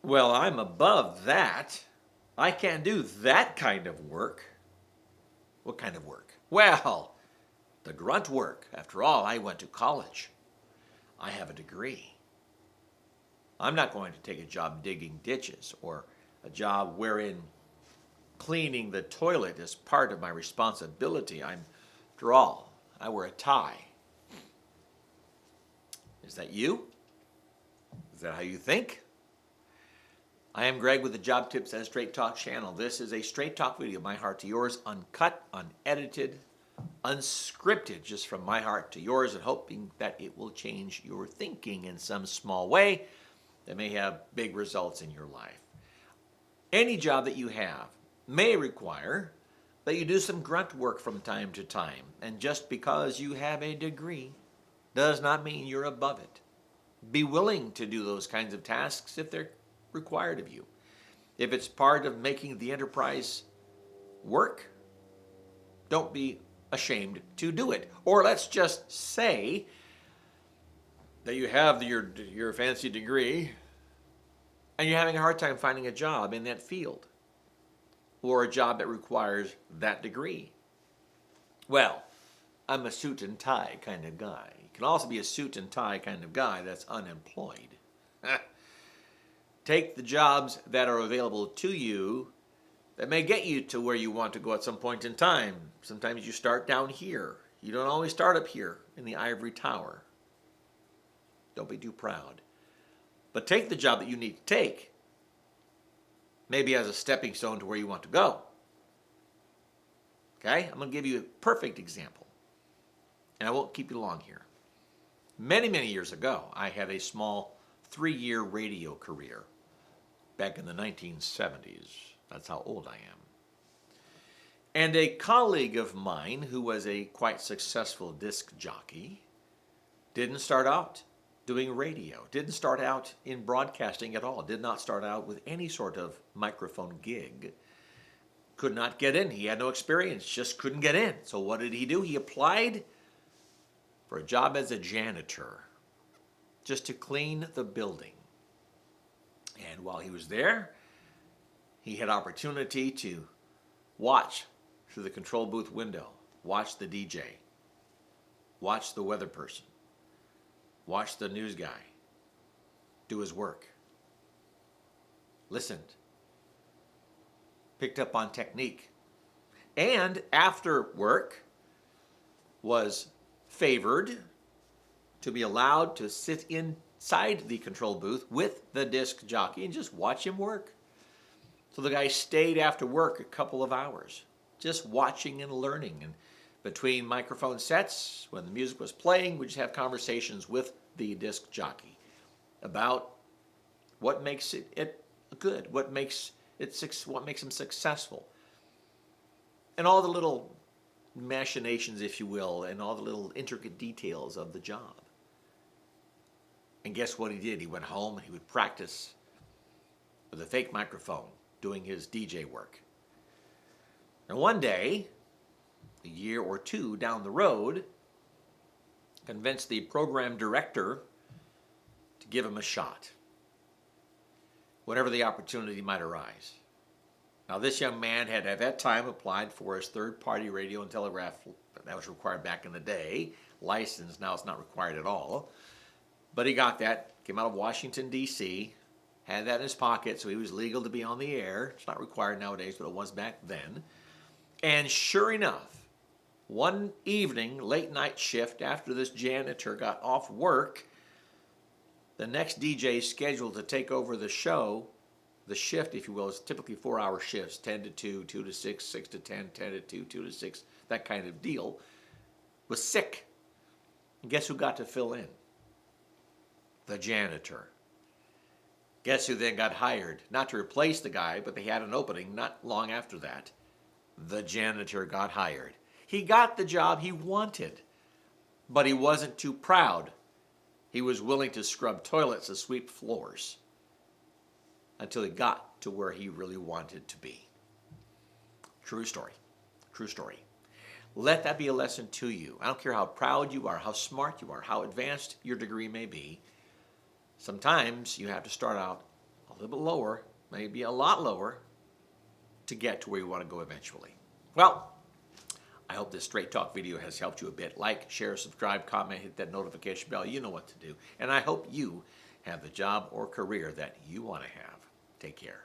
Well, I'm above that. I can't do that kind of work. What kind of work? Well, the grunt work. After all, I went to college. I have a degree. I'm not going to take a job digging ditches or a job wherein cleaning the toilet is part of my responsibility. After all, I wear a tie. Is that you? Is that how you think? I am Greg with the Job Tips and Straight Talk channel. This is a straight talk video, my heart to yours, uncut, unedited, unscripted, just from my heart to yours, and hoping that it will change your thinking in some small way that may have big results in your life. Any job that you have may require that you do some grunt work from time to time, and just because you have a degree does not mean you're above it. Be willing to do those kinds of tasks if they're required of you. If it's part of making the enterprise work, don't be ashamed to do it. Or let's just say that you have your fancy degree and you're having a hard time finding a job in that field or a job that requires that degree. Well, I'm a suit and tie kind of guy. You can also be a suit and tie kind of guy that's unemployed. Take the jobs that are available to you that may get you to where you want to go at some point in time. Sometimes you start down here. You don't always start up here in the ivory tower. Don't be too proud. But take the job that you need to take, maybe as a stepping stone to where you want to go. Okay? I'm going to give you a perfect example. And I won't keep you long here. Many, many years ago, I had a small 3-year radio career back in the 1970s. That's how old I am. And a colleague of mine who was a quite successful disc jockey didn't start out doing radio, didn't start out in broadcasting at all, did not start out with any sort of microphone gig, could not get in. He had no experience, just couldn't get in. So what did he do? He applied for a job as a janitor, just to clean the building. And while he was there, he had opportunity to watch through the control booth window, watch the DJ, watch the weather person, watch the news guy, do his work, listened, picked up on technique, and after work was favored to be allowed to sit inside the control booth with the disc jockey and just watch him work. So the guy stayed after work a couple of hours, just watching and learning. And between microphone sets, when the music was playing, we just have conversations with the disc jockey about what makes it good, what makes him successful, and all the little machinations, if you will, and all the little intricate details of the job. And guess what he did? He went home and he would practice with a fake microphone doing his DJ work. And one day, a year or two down the road, convinced the program director to give him a shot, whenever the opportunity might arise. Now, this young man had at that time applied for his third-party radio and telegraph, that was required back in the day, license. Now it's not required at all. But he got that, came out of Washington, D.C., had that in his pocket, so he was legal to be on the air. It's not required nowadays, but it was back then. And sure enough, one evening, late night shift, after this janitor got off work, the next DJ scheduled to take over the show, the shift, if you will, is typically 4-hour shifts, 10 to 2, 2 to 6, 6 to 10, 10 to 2, 2 to 6, that kind of deal, was sick. And guess who got to fill in? The janitor. Guess who then got hired? Not to replace the guy, but they had an opening not long after that. The janitor got hired. He got the job he wanted, but he wasn't too proud. He was willing to scrub toilets and sweep floors until he got to where he really wanted to be. True story. True story. Let that be a lesson to you. I don't care how proud you are, how smart you are, how advanced your degree may be. Sometimes you have to start out a little bit lower, maybe a lot lower, to get to where you want to go eventually. Well, I hope this Straight Talk video has helped you a bit. Like, share, subscribe, comment, hit that notification bell. You know what to do. And I hope you have the job or career that you want to have. Take care.